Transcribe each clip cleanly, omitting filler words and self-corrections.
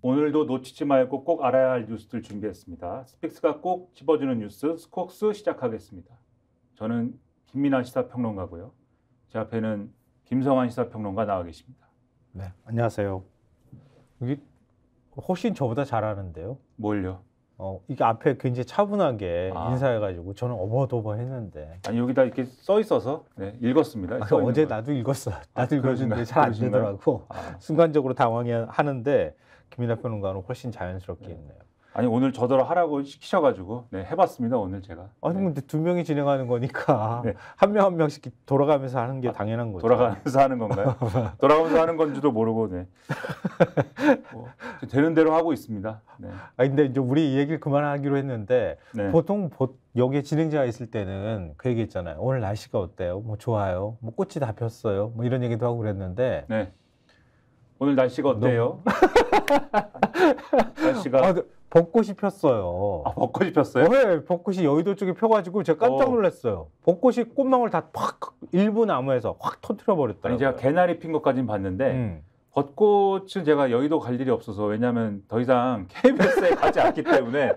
오늘도 놓치지 말고 꼭 알아야 할 뉴스들 준비했습니다. 스픽스가 꼭 집어주는 뉴스 스콕스 시작하겠습니다. 저는 김민아 시사평론가고요. 제 앞에는 김성환 시사평론가 나와 계십니다. 네, 안녕하세요. 여기 훨씬 저보다 잘하는데요. 뭘요? 이게 앞에 굉장히 차분하게 인사해가지고 저는 어버더버했는데. 아니 여기다 이렇게 써 있어서 읽었습니다. 어제 나도 읽었어. 나도 읽었는데 잘 안 되더라고. 순간적으로 당황하는데 김민아 평론가는 훨씬 자연스럽게 했네요. 아니 오늘 저더러 하라고 시키셔가지고 해봤습니다 오늘 제가. 아니 근데 두 명이 진행하는 거니까 한 명 한 명씩 돌아가면서 하는 게 당연한 거죠. 돌아가면서 하는 건가요? 돌아가면서 하는 건지도 모르고 되는 대로 하고 있습니다. 근데 이제 우리 이 얘기를 그만하기로 했는데 보통 여기에 진행자가 있을 때는 그 얘기했잖아요. 오늘 날씨가 어때요? 뭐 좋아요? 뭐 꽃이 다 폈어요? 뭐 이런 얘기도 하고 그랬는데. 오늘 날씨가 어때요? 날씨가 벚꽃이 폈어요. 벚꽃이 폈어요? 네, 벚꽃이 여의도 쪽에 펴가지고 제가 깜짝 놀랐어요. 벚꽃이 꽃망울 다 확 일부 나무에서 확 터뜨려 버렸더라고요. 아니 제가 개나리 핀 것까지는 봤는데 벚꽃은 제가 여의도 갈 일이 없어서, 왜냐하면 더 이상 KBS에 가지 않기 때문에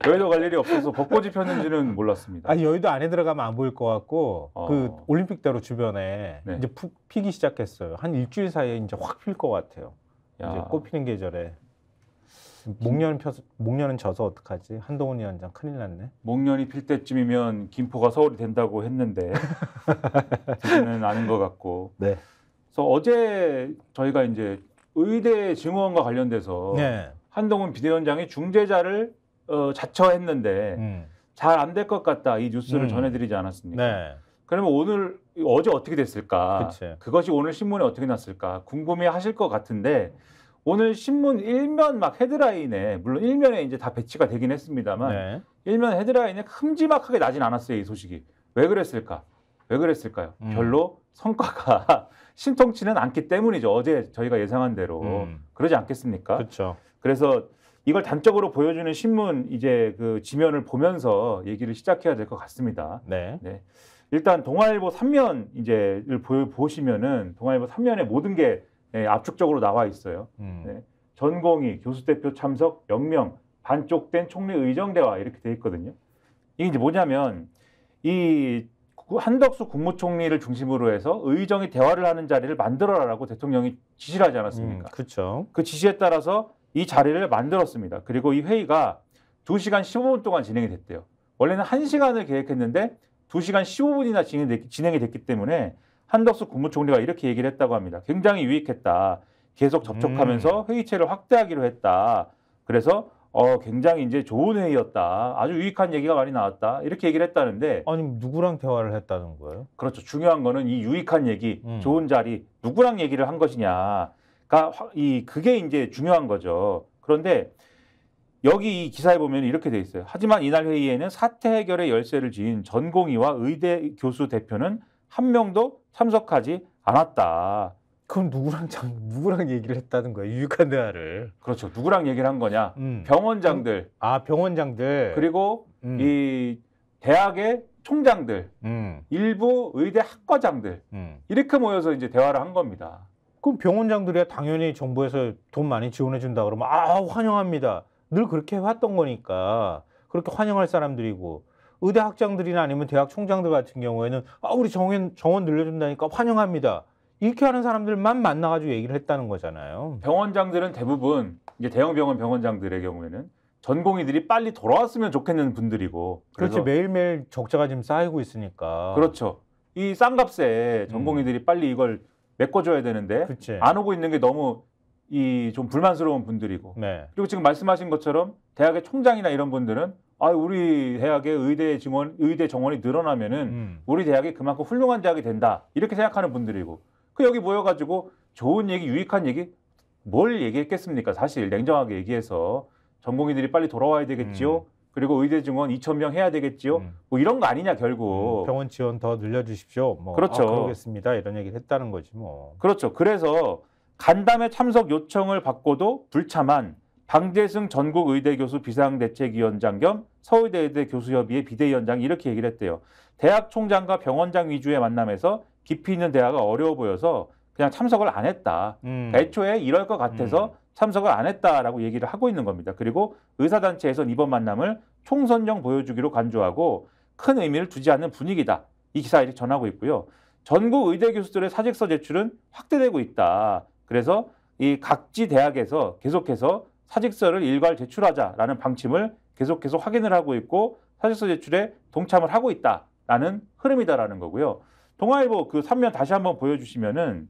여의도 갈 일이 없어서 벚꽃이 폈는지는 몰랐습니다. 아니 여의도 안에 들어가면 안 보일 것 같고 그 올림픽대로 주변에 이제 피기 시작했어요. 한 일주일 사이에 이제 확 필 것 같아요. 이제 꽃 피는 계절에. 목련은 져서 어떡하지? 한동훈 위원장 큰일 났네. 목련이 필 때쯤이면 김포가 서울이 된다고 했는데 되지는 않은 것 같고. 그래서 어제 저희가 이제 의대 증오원과 관련돼서 한동훈 비대위원장이 중재자를 자처했는데 잘 안 될 것 같다, 이 뉴스를 전해드리지 않았습니까? 그러면 어제 어떻게 됐을까? 그것이 오늘 신문에 어떻게 났을까? 궁금해하실 것 같은데. 오늘 신문 일면 막 헤드라인에, 물론 일면에 이제 다 배치가 되긴 했습니다만 일면 헤드라인에 큼지막하게 나진 않았어요, 이 소식이. 왜 그랬을까? 왜 그랬을까요? 별로 성과가 신통치는 않기 때문이죠. 어제 저희가 예상한 대로. 그러지 않겠습니까? 그렇죠. 그래서 이걸 단적으로 보여주는 신문 이제 그 지면을 보면서 얘기를 시작해야 될 것 같습니다. 일단 동아일보 3면 이제를 보시면은 동아일보 3면에 모든 게 압축적으로 나와 있어요. 전공의, 교수대표 참석, 영명, 반쪽된 총리 의정 대화 이렇게 돼 있거든요. 이게 이제 뭐냐면 이 한덕수 국무총리를 중심으로 해서 의정이 대화를 하는 자리를 만들어라라고 대통령이 지시를 하지 않았습니까? 그렇죠. 그 지시에 따라서 이 자리를 만들었습니다. 그리고 이 회의가 2시간 15분 동안 진행이 됐대요. 원래는 1시간을 계획했는데 2시간 15분이나 진행이 됐기 때문에 한덕수 국무총리가 이렇게 얘기를 했다고 합니다. 굉장히 유익했다. 계속 접촉하면서 회의체를 확대하기로 했다. 그래서 굉장히 이제 좋은 회의였다. 아주 유익한 얘기가 많이 나왔다. 이렇게 얘기를 했다는데. 아니 누구랑 대화를 했다는 거예요? 그렇죠. 중요한 거는 이 유익한 얘기, 좋은 자리, 누구랑 얘기를 한 것이냐가 그게 이제 중요한 거죠. 그런데 여기 이 기사에 보면 이렇게 돼 있어요. 하지만 이날 회의에는 사태 해결의 열쇠를 쥐인 전공의와 의대 교수 대표는 한 명도 참석하지 않았다. 그럼 누구랑 얘기를 했다는 거예요? 유익한 대화를. 그렇죠. 누구랑 얘기를 한 거냐? 병원장들. 병원장들. 그리고 이 대학의 총장들, 일부 의대 학과장들 이렇게 모여서 이제 대화를 한 겁니다. 그럼 병원장들이야 당연히 정부에서 돈 많이 지원해 준다 그러면 환영합니다. 늘 그렇게 해왔던 거니까 그렇게 환영할 사람들이고. 의대 학장들이나 아니면 대학 총장들 같은 경우에는 우리 정원 늘려준다니까 환영합니다. 이렇게 하는 사람들만 만나가지고 얘기를 했다는 거잖아요. 병원장들은 대부분 이제 대형 병원 병원장들의 경우에는 전공의들이 빨리 돌아왔으면 좋겠는 분들이고. 그렇지. 매일매일 적자가 지금 쌓이고 있으니까. 그렇죠. 이 싼값에 전공의들이 빨리 이걸 메꿔줘야 되는데 안 오고 있는 게 너무 좀 불만스러운 분들이고. 그리고 지금 말씀하신 것처럼 대학의 총장이나 이런 분들은 우리 대학의 의대 정원이 늘어나면은 우리 대학이 그만큼 훌륭한 대학이 된다. 이렇게 생각하는 분들이고. 여기 모여가지고 좋은 얘기, 유익한 얘기, 뭘 얘기했겠습니까? 사실 냉정하게 얘기해서 전공의들이 빨리 돌아와야 되겠지요. 그리고 의대 증원 2,000명 해야 되겠지요. 뭐 이런 거 아니냐 결국. 병원 지원 더 늘려주십시오. 뭐 그렇죠. 그러겠습니다. 이런 얘기를 했다는 거지 뭐. 그렇죠. 그래서 간담회 참석 요청을 받고도 불참한 방재승 전국의대교수 비상대책위원장 겸 서울대 의대 교수협의회 비대위원장이 이렇게 얘기를 했대요. 대학 총장과 병원장 위주의 만남에서 깊이 있는 대화가 어려워 보여서 그냥 참석을 안 했다. 그러니까 애초에 이럴 것 같아서 참석을 안 했다라고 얘기를 하고 있는 겁니다. 그리고 의사단체에서는 이번 만남을 총선용 보여주기로 간주하고 큰 의미를 두지 않는 분위기다. 이 기사에 이렇게 전하고 있고요. 전국 의대 교수들의 사직서 제출은 확대되고 있다. 그래서 이 각지 대학에서 계속해서 사직서를 일괄 제출하자라는 방침을 계속해서 확인을 하고 있고 사직서 제출에 동참을 하고 있다라는 흐름이다라는 거고요. 동아일보 그 3면 다시 한번 보여주시면은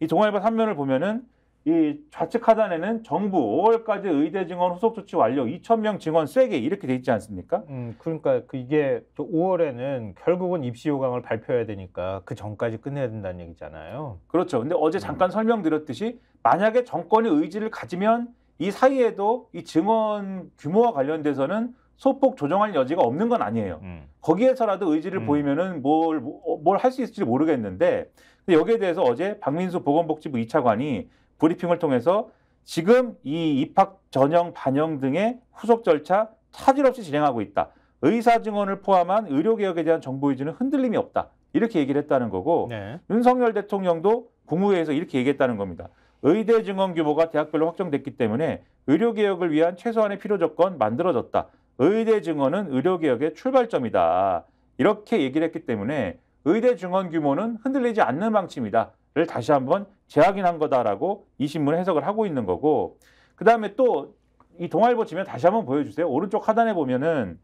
이 동아일보 3면을 보면은 이 좌측 하단에는 정부 5월까지 의대 증원 후속 조치 완료 2,000명 증원 쐐기 이렇게 돼 있지 않습니까? 그러니까 이게 5월에는 결국은 입시 요강을 발표해야 되니까 그 전까지 끝내야 된다는 얘기잖아요. 그렇죠. 근데 어제 잠깐 설명드렸듯이 만약에 정권이 의지를 가지면 이 사이에도 이 증원 규모와 관련돼서는 소폭 조정할 여지가 없는 건 아니에요. 거기에서라도 의지를 보이면은 뭘 할 수 있을지 모르겠는데 여기에 대해서 어제 박민수 보건복지부 2차관이 브리핑을 통해서 지금 이 입학 전형 반영 등의 후속 절차 차질 없이 진행하고 있다. 의사 증언을 포함한 의료개혁에 대한 정부 의지는 흔들림이 없다. 이렇게 얘기를 했다는 거고 네. 윤석열 대통령도 국무회의에서 이렇게 얘기했다는 겁니다. 의대 증원 규모가 대학별로 확정됐기 때문에 의료개혁을 위한 최소한의 필요 조건 만들어졌다. 의대 증원은 의료개혁의 출발점이다. 이렇게 얘기를 했기 때문에 의대 증원 규모는 흔들리지 않는 방침이다를 다시 한번 재확인한 거다라고 이 신문에 해석을 하고 있는 거고 그다음에 또 이 동아일보 지면 다시 한번 보여주세요. 오른쪽 하단에 보면은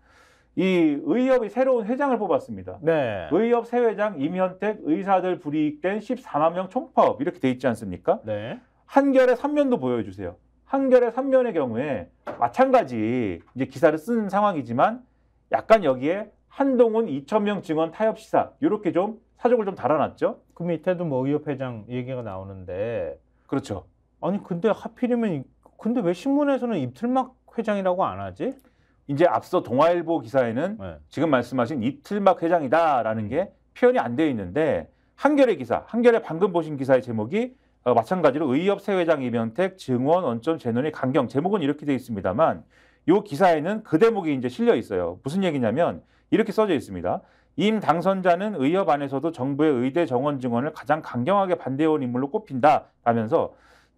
이 의협이 새로운 회장을 뽑았습니다. 네. 의협 새 회장 임현택 의사들 불이익된 14만 명 총파업 이렇게 돼 있지 않습니까? 네. 한겨레 3면도 보여주세요. 한겨레 3면의 경우에 마찬가지 이제 기사를 쓴 상황이지만 약간 여기에 한동훈 2,000명 증원 타협 시사 이렇게 좀 사족을 좀 달아놨죠. 그 밑에도 뭐 의협 회장 얘기가 나오는데 그렇죠. 아니 근데 하필이면 근데 왜 신문에서는 이틀막 회장이라고 안 하지? 이제 앞서 동아일보 기사에는 네. 지금 말씀하신 이틀막 회장이다라는 게 표현이 안 되어 있는데 한겨레 기사, 한겨레 방금 보신 기사의 제목이 마찬가지로 의협 새 회장 임현택 증원 원점 재논의 강경 제목은 이렇게 되어 있습니다만 이 기사에는 그 대목이 이제 실려 있어요. 무슨 얘기냐면 이렇게 써져 있습니다. 임 당선자는 의협 안에서도 정부의 의대 정원 증원을 가장 강경하게 반대해온 인물로 꼽힌다라면서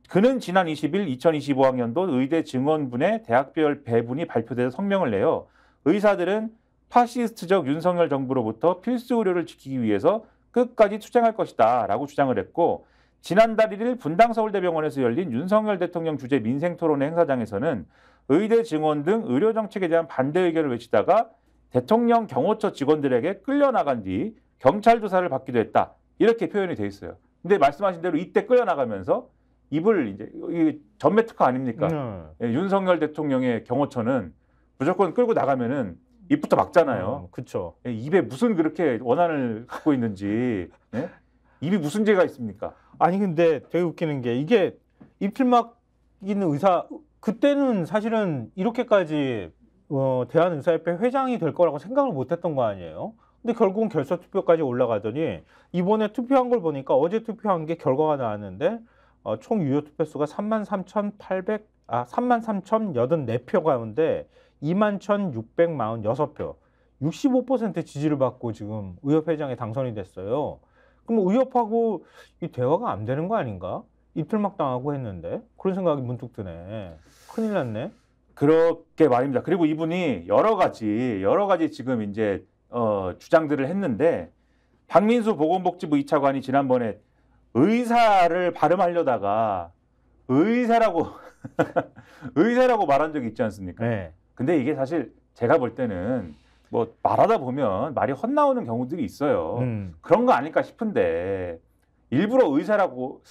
그는 지난 20일 2025학년도 의대 증원분의 대학별 배분이 발표돼서 성명을 내요. 의사들은 파시스트적 윤석열 정부로부터 필수 의료를 지키기 위해서 끝까지 투쟁할 것이다 라고 주장을 했고 지난달 1일 분당 서울대병원에서 열린 윤석열 대통령 주재 민생토론회 행사장에서는 의대 증원 등 의료정책에 대한 반대 의견을 외치다가 대통령 경호처 직원들에게 끌려나간 뒤 경찰 조사를 받기도 했다. 이렇게 표현이 돼 있어요. 근데 말씀하신 대로 이때 끌려나가면서 입을 이제 전매 특허 아닙니까? 예, 윤석열 대통령의 경호처는 무조건 끌고 나가면은 입부터 막잖아요. 그렇죠. 예, 입에 무슨 그렇게 원한을 갖고 있는지 예? 입이 무슨 죄가 있습니까? 아니 근데 되게 웃기는 게 이게 입틀막 있는 의사 그때는 사실은 이렇게까지 대한의사협회 회장이 될 거라고 생각을 못했던 거 아니에요? 근데 결국은 결선 투표까지 올라가더니 이번에 투표한 걸 보니까 어제 투표한 게 결과가 나왔는데 총 유효 투표수가 33,084표 가운데 21,646표, 65% 지지를 받고 지금 의협 회장에 당선이 됐어요. 그럼 의협하고 이 대화가 안 되는 거 아닌가? 입틀막 당하고 했는데 그런 생각이 문득 드네. 큰일 났네. 그렇게 말입니다. 그리고 이분이 여러 가지 지금 이제 주장들을 했는데 박민수 보건복지부 2차관이 지난번에 의사를 발음하려다가 의사라고 의사라고 말한 적이 있지 않습니까? 네. 근데 이게 사실 제가 볼 때는 뭐 말하다 보면 말이 헛나오는 경우들이 있어요. 그런 거 아닐까 싶은데 일부러 의사라고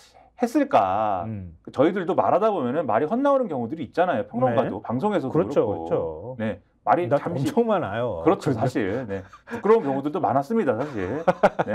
했을까? 저희들도 말하다 보면은 말이 헛나오는 경우들이 있잖아요. 평론가도 네. 방송에서도 그렇죠, 그렇고. 그렇죠. 네. 말이 잠시 엄청 많아요. 그렇죠, 사실. 네. 부끄러운 경우들도 많았습니다, 사실. 네.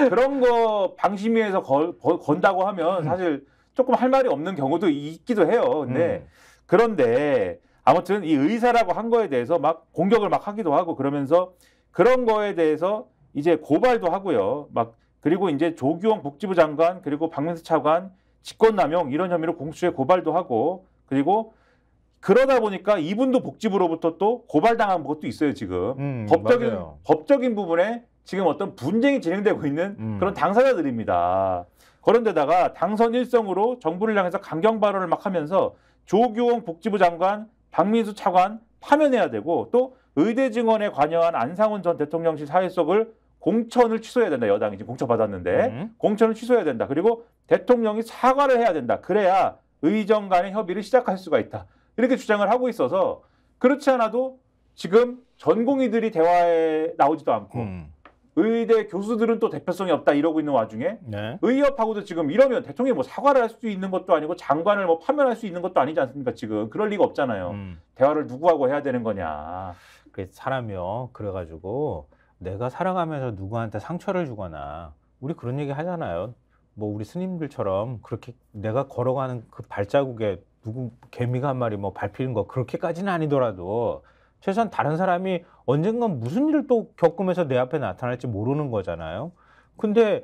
그런 거 방심위에서 건다고 하면 사실 조금 할 말이 없는 경우도 있기도 해요. 근데 그런데 아무튼 이 의사라고 한 거에 대해서 막 공격을 막 하기도 하고 그러면서 그런 거에 대해서 이제 고발도 하고요. 막 그리고 이제 조규홍 복지부 장관 그리고 박민수 차관 직권남용 이런 혐의로 공수처에 고발도 하고 그리고 그러다 보니까 이분도 복지부로부터 또 고발당한 것도 있어요 지금. 법적인 부분에 지금 어떤 분쟁이 진행되고 있는 그런 당사자들입니다. 그런데다가 당선 일성으로 정부를 향해서 강경 발언을 막 하면서 조규홍 복지부 장관, 박민수 차관 파면해야 되고 또 의대 증언에 관여한 안상훈 전 대통령실 사회석을 공천을 취소해야 된다. 여당이 지금 공천 받았는데 공천을 취소해야 된다. 그리고 대통령이 사과를 해야 된다. 그래야 의정 간의 협의를 시작할 수가 있다. 이렇게 주장을 하고 있어서 그렇지 않아도 지금 전공의들이 대화에 나오지도 않고 의대 교수들은 또 대표성이 없다 이러고 있는 와중에 네. 의협하고도 지금 이러면 대통령이 뭐 사과를 할 수 있는 것도 아니고 장관을 뭐 파면할 수 있는 것도 아니지 않습니까? 지금 그럴 리가 없잖아요. 대화를 누구하고 해야 되는 거냐. 사람이요. 그래가지고 내가 살아가면서 누구한테 상처를 주거나 우리 그런 얘기 하잖아요. 뭐 우리 스님들처럼 그렇게 내가 걸어가는 그 발자국에 누구 개미가 한 마리 뭐 밟히는 거 그렇게까지는 아니더라도 최소한 다른 사람이 언젠간 무슨 일을 또 겪으면서 내 앞에 나타날지 모르는 거잖아요. 근데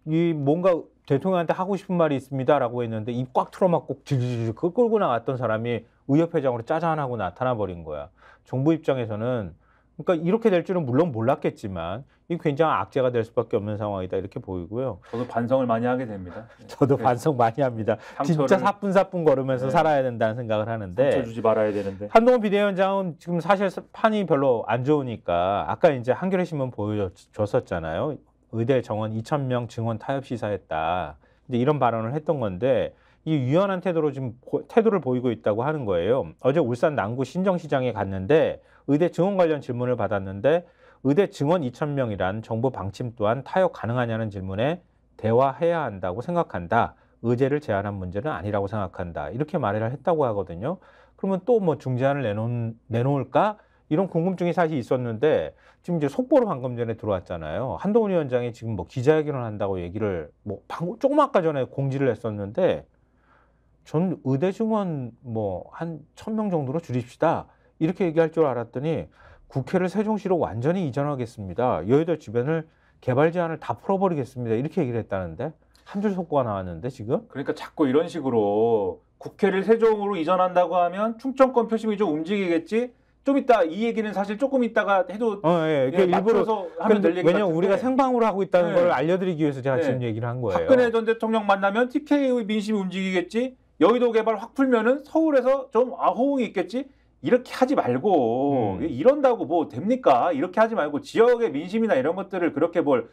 이 뭔가 대통령한테 하고 싶은 말이 있습니다라고 했는데 입 꽉 틀어막고 질질질 끌고 나갔던 사람이 의협회장으로 짜잔하고 나타나 버린 거야. 정부 입장에서는 그러니까 이렇게 될 줄은 물론 몰랐겠지만 이 굉장히 악재가 될 수밖에 없는 상황이다 이렇게 보이고요. 저도 반성을 많이 하게 됩니다. 저도 반성 많이 합니다. 진짜 사뿐사뿐 걸으면서 살아야 된다는 생각을 하는데 상처 주지 말아야 되는데. 한동훈 비대위원장은 지금 사실 판이 별로 안 좋으니까 아까 이제 한겨레 신문 보여줬었잖아요. 의대 정원 2,000명 증원 타협 시사했다. 이제 이런 발언을 했던 건데 이 유연한 태도로 지금 태도를 보이고 있다고 하는 거예요. 어제 울산 남구 신정시장에 갔는데 의대 증원 관련 질문을 받았는데 의대 증원 2,000명이란 정부 방침 또한 타협 가능하냐는 질문에 대화해야 한다고 생각한다. 의제를 제한한 문제는 아니라고 생각한다. 이렇게 말을 했다고 하거든요. 그러면 또 뭐 중재안을 내놓을까? 이런 궁금증이 사실 있었는데 지금 이제 속보로 방금 전에 들어왔잖아요. 한동훈 위원장이 지금 뭐 기자회견을 한다고 얘기를 뭐 조금 아까 전에 공지를 했었는데 전 의대 증원 뭐 한 1,000명 정도로 줄입시다. 이렇게 얘기할 줄 알았더니 국회를 세종시로 완전히 이전하겠습니다. 여의도 주변을 개발 제한을 다 풀어버리겠습니다. 이렇게 얘기를 했다는데 한 줄 속보가 나왔는데 지금? 그러니까 자꾸 이런 식으로 국회를 세종으로 이전한다고 하면 충청권 표심이 좀 움직이겠지. 좀 이따 이 얘기는 사실 조금 이따가 해도 예. 일부러 하면 될 얘기 왜냐면 우리가 생방으로 하고 있다는 네. 걸 알려드리기 위해서 제가 지금 얘기를 한 거예요. 박근혜 전 대통령 만나면 TK의 민심이 움직이겠지. 여의도 개발 확 풀면은 서울에서 좀 호응이 있겠지. 이렇게 하지 말고 이런다고 뭐 됩니까? 이렇게 하지 말고 지역의 민심이나 이런 것들을 그렇게 뭘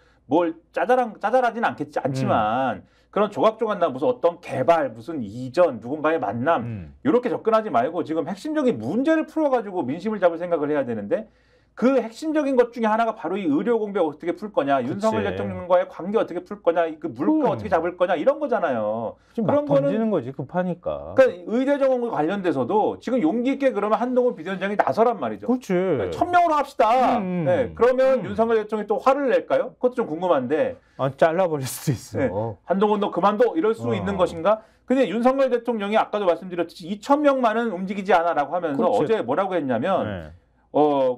짜잘하진 않지만 그런 조각조각 나 무슨 어떤 개발 무슨 이전 누군가의 만남 이렇게 접근하지 말고 지금 핵심적인 문제를 풀어가지고 민심을 잡을 생각을 해야 되는데 그 핵심적인 것 중에 하나가 바로 이 의료 공백 어떻게 풀 거냐, 윤석열 대통령과의 관계 어떻게 풀 거냐, 그 물가 어떻게 잡을 거냐 이런 거잖아요. 지금 그런 막 던지는 거지 급하니까. 그러니까 의대 정원과 관련돼서도 지금 용기 있게 그러면 한동훈 비대위원장이 나서란 말이죠. 그렇지. 1,000명으로 합시다. 네, 그러면 윤석열 대통령이 또 화를 낼까요? 그것도 좀 궁금한데. 잘라버릴 수도 있어. 네, 한동훈 너 그만둬 이럴 수 있는 것인가? 근데 윤석열 대통령이 아까도 말씀드렸듯이 2,000명만은 움직이지 않아라고 하면서 그렇지. 어제 뭐라고 했냐면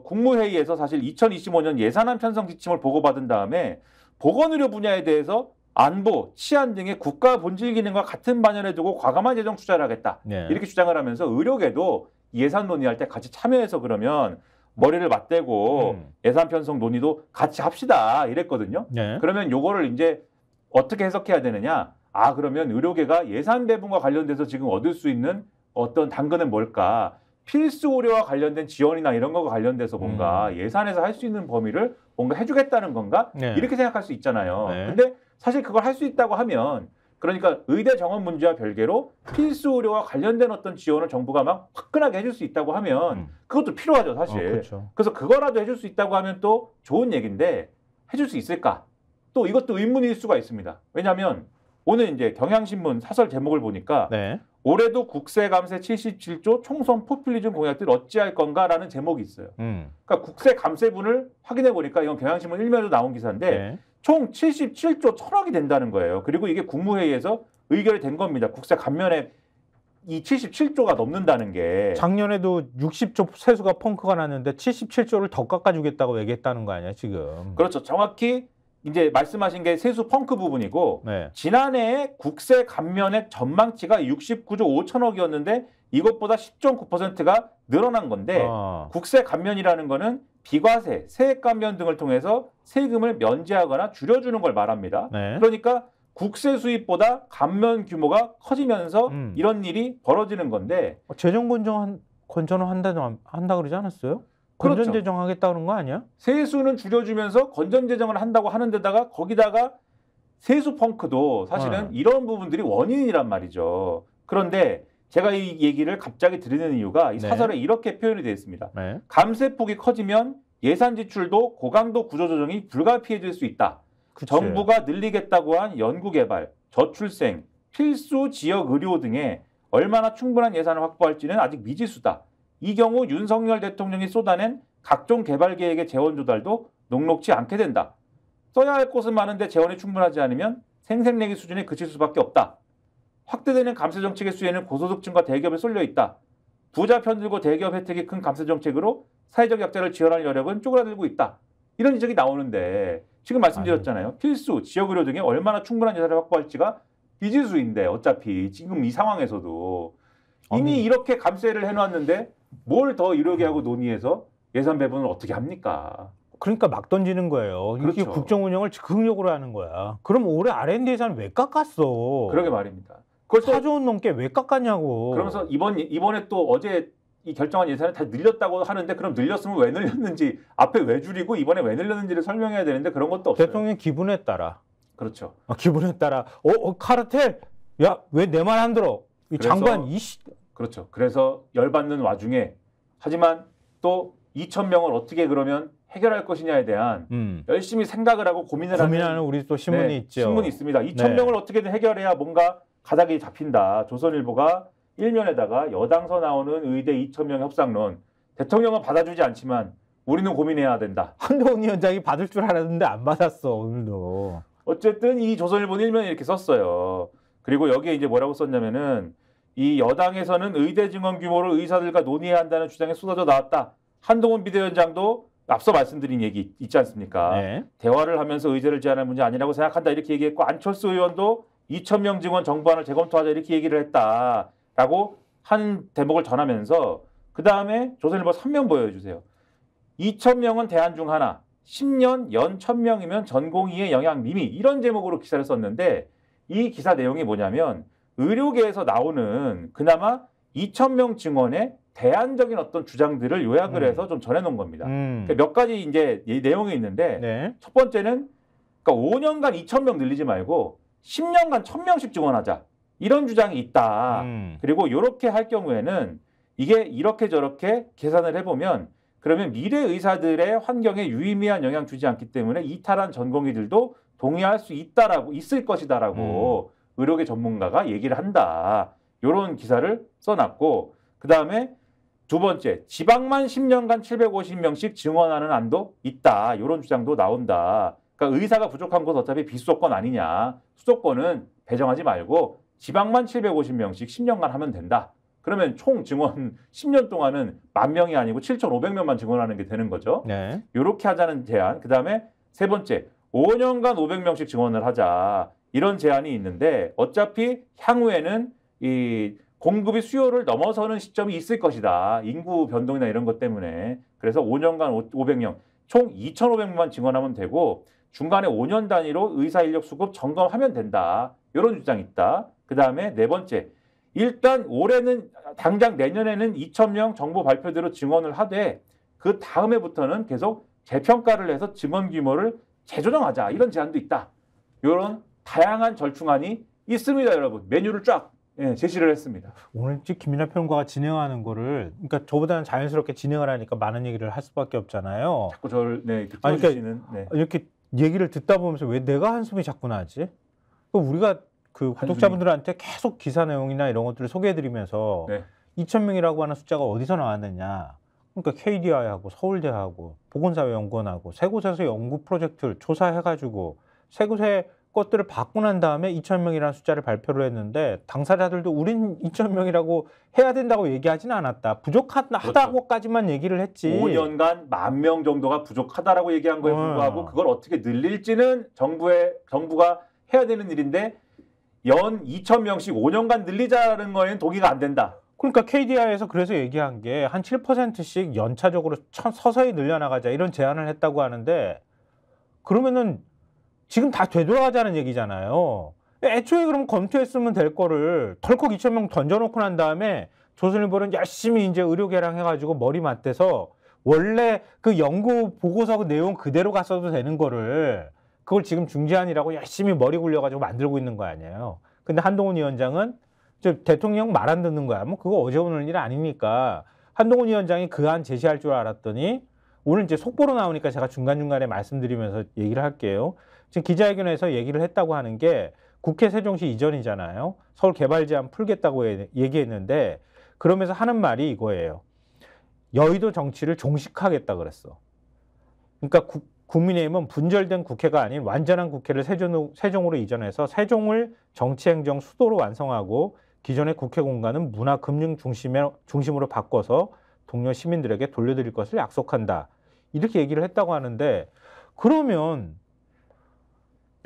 국무회의에서 사실 2025년 예산안 편성 지침을 보고받은 다음에 보건의료 분야에 대해서 안보, 치안 등의 국가 본질 기능과 같은 반열에 두고 과감한 재정 투자를 하겠다. 이렇게 주장을 하면서 의료계도 예산 논의할 때 같이 참여해서 그러면 머리를 맞대고 예산 편성 논의도 같이 합시다 이랬거든요. 그러면 요거를 이제 어떻게 해석해야 되느냐? 그러면 의료계가 예산 배분과 관련돼서 지금 얻을 수 있는 어떤 당근은 뭘까? 필수 의료와 관련된 지원이나 이런 거가 관련돼서 뭔가 예산에서 할 수 있는 범위를 뭔가 해주겠다는 건가? 이렇게 생각할 수 있잖아요. 근데 사실 그걸 할 수 있다고 하면 그러니까 의대 정원 문제와 별개로 필수 의료와 관련된 어떤 지원을 정부가 막 화끈하게 해줄 수 있다고 하면 그것도 필요하죠, 사실. 그렇죠. 그래서 그거라도 해줄 수 있다고 하면 또 좋은 얘기인데 해줄 수 있을까? 또 이것도 의문일 수가 있습니다. 왜냐하면 오늘 이제 경향신문 사설 제목을 보니까 올해도 국세 감세 77조 총선 포퓰리즘 공약들 어찌할 건가라는 제목이 있어요. 그러니까 국세 감세분을 확인해 보니까 이건 경향신문 1면에도 나온 기사인데 총 77조 1,000억이 된다는 거예요. 그리고 이게 국무회의에서 의결이 된 겁니다. 국세 감면에 이 77조가 넘는다는 게. 작년에도 60조 세수가 펑크가 났는데 77조를 더 깎아주겠다고 얘기했다는 거 아니야 지금. 그렇죠. 정확히 이제 말씀하신 게 세수 펑크 부분이고 네. 지난해 국세 감면액 전망치가 69조 5천억이었는데 이것보다 10.9%가 늘어난 건데 국세 감면이라는 거는 비과세, 세액 감면 등을 통해서 세금을 면제하거나 줄여주는 걸 말합니다. 네. 그러니까 국세 수입보다 감면 규모가 커지면서 이런 일이 벌어지는 건데 재정 건전을 한다 그러지 않았어요? 건전 그렇죠. 재정하겠다 그런 거 아니야? 세수는 줄여주면서 건전 재정을 한다고 하는 데다가 거기다가 세수 펑크도 사실은 이런 부분들이 원인이란 말이죠. 그런데 제가 이 얘기를 갑자기 드리는 이유가 이 사설에 이렇게 표현이 되어 있습니다. 네. 감세폭이 커지면 예산 지출도 고강도 구조조정이 불가피해질 수 있다. 그치. 정부가 늘리겠다고 한 연구개발, 저출생, 필수 지역 의료 등에 얼마나 충분한 예산을 확보할지는 아직 미지수다. 이 경우 윤석열 대통령이 쏟아낸 각종 개발 계획의 재원 조달도 녹록지 않게 된다. 써야 할 곳은 많은데 재원이 충분하지 않으면 생색내기 수준에 그칠 수밖에 없다. 확대되는 감세 정책의 수혜는 고소득층과 대기업에 쏠려 있다. 부자 편들고 대기업 혜택이 큰 감세 정책으로 사회적 약자를 지원할 여력은 쪼그라들고 있다. 이런 지적이 나오는데 지금 말씀드렸잖아요. 필수, 지역의료 등에 얼마나 충분한 예산을 확보할지가 미지수인데 어차피 지금 이 상황에서도 이미 이렇게 감세를 해놨는데 뭘 더 의료계하고 논의해서 예산 배분을 어떻게 합니까? 그러니까 막 던지는 거예요. 그렇죠. 이게 국정 운영을 즉흥적으로 하는 거야. 그럼 올해 R&D 예산을 왜 깎았어? 그러게 말입니다. 그걸 4조 원 넘게 왜 깎았냐고. 그러면서 이번에 또 어제 이 결정한 예산을 다 늘렸다고 하는데 그럼 늘렸으면 왜 늘렸는지 앞에 왜 줄이고 이번에 왜 늘렸는지를 설명해야 되는데 그런 것도 없어요. 대통령 기분에 따라. 그렇죠. 기분에 따라. 카르텔? 야, 왜 내 말 안 들어? 이 장관 이씨. 그렇죠. 그래서 열받는 와중에 하지만 또 2,000명을 어떻게 그러면 해결할 것이냐에 대한 열심히 생각을 하고 고민하는 우리 또 신문이 있죠. 신문이 있습니다. 2,000명을 어떻게든 해결해야 뭔가 가닥이 잡힌다. 조선일보가 일면에다가 여당서 나오는 의대 2,000명 협상론. 대통령은 받아주지 않지만 우리는 고민해야 된다. 한동훈 위원장이 받을 줄 알았는데 안 받았어 오늘도. 어쨌든 이 조선일보는 일면에 이렇게 썼어요. 그리고 여기에 이제 뭐라고 썼냐면은 이 여당에서는 의대 증원 규모를 의사들과 논의해야 한다는 주장이 쏟아져 나왔다. 한동훈 비대위원장도 앞서 말씀드린 얘기 있지 않습니까? 네. 대화를 하면서 의제를 제한할 문제 아니라고 생각한다 이렇게 얘기했고 안철수 의원도 2,000명 증원 정부안을 재검토하자 이렇게 얘기를 했다라고 한 대목을 전하면서 그 다음에 조선일보 3면 보여주세요. 2,000명은 대안 중 하나, 10년 연 1,000명이면 전공의의 영향 미미 이런 제목으로 기사를 썼는데 이 기사 내용이 뭐냐면 의료계에서 나오는 그나마 2,000명 증원의 대안적인 어떤 주장들을 요약을 해서 좀 전해놓은 겁니다. 그러니까 몇 가지 이제 내용이 있는데 첫 번째는 그러니까 5년간 2,000명 늘리지 말고 10년간 1,000명씩 증원하자 이런 주장이 있다. 그리고 이렇게 할 경우에는 이게 이렇게 저렇게 계산을 해보면 그러면 미래 의사들의 환경에 유의미한 영향 주지 않기 때문에 이탈한 전공의들도 동의할 수 있을 것이다라고 의료계 전문가가 얘기를 한다. 이런 기사를 써놨고 그 다음에 두 번째 지방만 10년간 750명씩 증원하는 안도 있다. 이런 주장도 나온다. 그러니까 의사가 부족한 곳 어차피 비수도권 아니냐. 수도권은 배정하지 말고 지방만 750명씩 10년간 하면 된다. 그러면 총 증원 10년 동안은 10,000명이 아니고 7,500명만 증원하는 게 되는 거죠. 네. 이렇게 하자는 제안. 그 다음에 세 번째 5년간 500명씩 증원을 하자. 이런 제안이 있는데 어차피 향후에는 이 공급이 수요를 넘어서는 시점이 있을 것이다. 인구 변동이나 이런 것 때문에. 그래서 5년간 500명, 총 2,500명만 증원하면 되고 중간에 5년 단위로 의사 인력 수급 점검하면 된다. 이런 주장이 있다. 그 다음에 네 번째, 일단 올해는 당장 내년에는 2,000명 정부 발표대로 증원을 하되 그 다음에부터는 계속 재평가를 해서 증원 규모를 재조정하자. 이런 제안도 있다. 이런 다양한 절충안이 있습니다, 여러분. 메뉴를 쫙 제시를 했습니다. 오늘 김민하 평론가가 진행하는 거를 그러니까 저보다는 자연스럽게 진행을 하니까 많은 얘기를 할 수밖에 없잖아요. 자꾸 저를 이렇게 띄워주시는 이렇게 얘기를 듣다 보면서 왜 내가 한숨이 자꾸 나지? 우리가 그 구독자분들한테 계속 기사 내용이나 이런 것들을 소개해드리면서 2,000명이라고 하는 숫자가 어디서 나왔느냐? 그러니까 KDI하고 서울대하고 보건사회연구원하고 세 곳에서 연구 프로젝트를 조사해가지고 세 곳의 것들을 받고 난 다음에 2,000명이라는 숫자를 발표를 했는데 당사자들도 우린 2,000명이라고 해야 된다고 얘기하지는 않았다. 부족하다고까지만 얘기를 했지. 5년간 10,000명 정도가 부족하다라고 얘기한 거에 불구하고 그걸 어떻게 늘릴지는 정부가 해야 되는 일인데 연 2,000명씩 5년간 늘리자는 거에는 동의가 안 된다. 그러니까 KDI에서 그래서 얘기한 게 한 7%씩 연차적으로 서서히 늘려나가자 이런 제안을 했다고 하는데 그러면은 지금 다 되돌아가자는 얘기잖아요. 애초에 그럼 검토했으면 될 거를 덜컥 2,000명 던져놓고 난 다음에 조선일보는 열심히 이제 의료 개량해가지고 머리 맞대서 원래 그 연구 보고서 그 내용 그대로 갔어도 되는 거를 그걸 지금 중재안이라고 열심히 머리 굴려가지고 만들고 있는 거 아니에요. 근데 한동훈 위원장은 대통령 말 안 듣는 거야. 뭐 그거 어제 오늘 일 아니니까 한동훈 위원장이 그 안 제시할 줄 알았더니 오늘 이제 속보로 나오니까 제가 중간중간에 말씀드리면서 얘기를 할게요. 지금 기자회견에서 얘기를 했다고 하는 게 국회 세종시 이전이잖아요. 서울 개발 제한 풀겠다고 얘기했는데 그러면서 하는 말이 이거예요. 여의도 정치를 종식하겠다 그랬어. 그러니까 국민의힘은 분절된 국회가 아닌 완전한 국회를 세종으로 이전해서 세종을 정치행정 수도로 완성하고 기존의 국회 공간은 문화 금융 중심으로 바꿔서 동료 시민들에게 돌려드릴 것을 약속한다. 이렇게 얘기를 했다고 하는데 그러면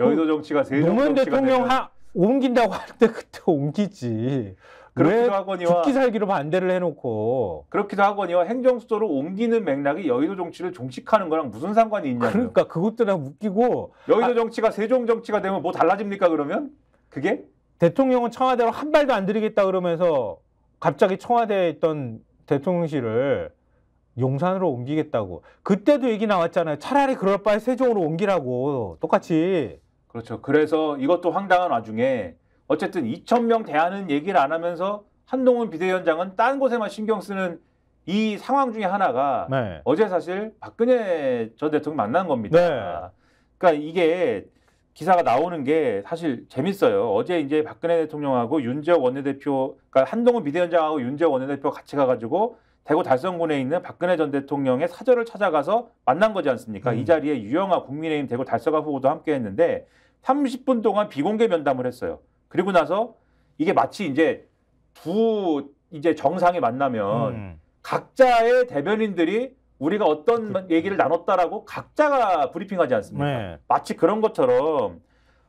여의도 정치가 세종 노무현 정치가 대통령 되면 옮긴다고 할 때 그때 옮기지. 그렇기도 하거니와 죽기 살기로 반대를 해놓고 그렇기도 하거니와 행정수도로 옮기는 맥락이 여의도 정치를 종식하는 거랑 무슨 상관이 있냐고요. 그러니까 그것도 웃기고 여의도 정치가 세종 정치가 되면 뭐 달라집니까 그러면? 그게? 대통령은 청와대로 한 발도 안 들이겠다 그러면서 갑자기 청와대에 있던 대통령실을 용산으로 옮기겠다고. 그때도 얘기 나왔잖아요. 차라리 그럴 바에 세종으로 옮기라고. 똑같이. 그렇죠. 그래서 이것도 황당한 와중에 어쨌든 2,000명 대하는 얘기를 안 하면서 한동훈 비대위원장은 딴 곳에만 신경 쓰는 이 상황 중에 하나가 네. 어제 사실 박근혜 전 대통령 만난 겁니다. 네. 그러니까 이게 기사가 나오는 게 사실 재밌어요. 어제 이제 박근혜 대통령하고 윤재욱 원내대표, 그러니까 한동훈 비대위원장하고 윤재욱 원내대표 같이 가가지고 대구 달성군에 있는 박근혜 전 대통령의 사저를 찾아가서 만난 거지 않습니까? 이 자리에 유영아 국민의힘 대구 달서가 후보도 함께 했는데 30분 동안 비공개 면담을 했어요. 그리고 나서 이게 마치 이제 이제 정상이 만나면 각자의 대변인들이 우리가 어떤 얘기를 나눴다라고 각자가 브리핑하지 않습니까? 네. 마치 그런 것처럼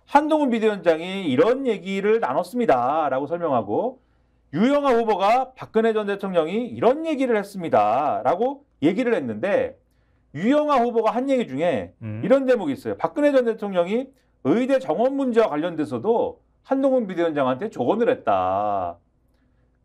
한동훈 비대위원장이 이런 얘기를 나눴습니다라고 설명하고 유영아 후보가 박근혜 전 대통령이 이런 얘기를 했습니다라고 얘기를 했는데 유영아 후보가 한 얘기 중에 이런 대목이 있어요. 박근혜 전 대통령이 의대 정원 문제와 관련돼서도 한동훈 비대위원장한테 조언을 했다.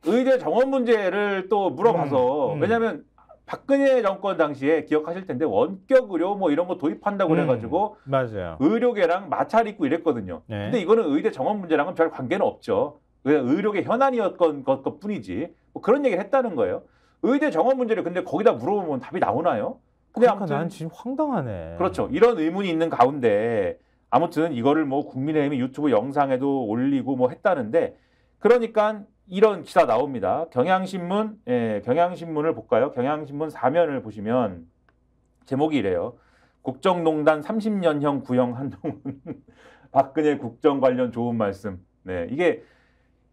의대 정원 문제를 또 물어봐서 왜냐하면 박근혜 정권 당시에 기억하실 텐데 원격 의료 뭐 이런 거 도입한다고 그래가지고 맞아요. 의료계랑 마찰 있고 이랬거든요. 네. 근데 이거는 의대 정원 문제랑은 별 관계는 없죠. 그냥 의료계 현안이었던 것 뿐이지. 뭐 그런 얘기를 했다는 거예요. 의대 정원 문제를 근데 거기다 물어보면 답이 나오나요? 근데 그러니까 아무튼 난 지금 황당하네. 그렇죠. 이런 의문이 있는 가운데 아무튼 이거를 뭐 국민의힘이 유튜브 영상에도 올리고 뭐 했다는데 그러니까 이런 기사 나옵니다. 경향신문, 경향신문을 볼까요? 경향신문 4면을 보시면 제목이 이래요. 국정농단 30년형 구형 한동훈 박근혜 국정 관련 좋은 말씀. 네,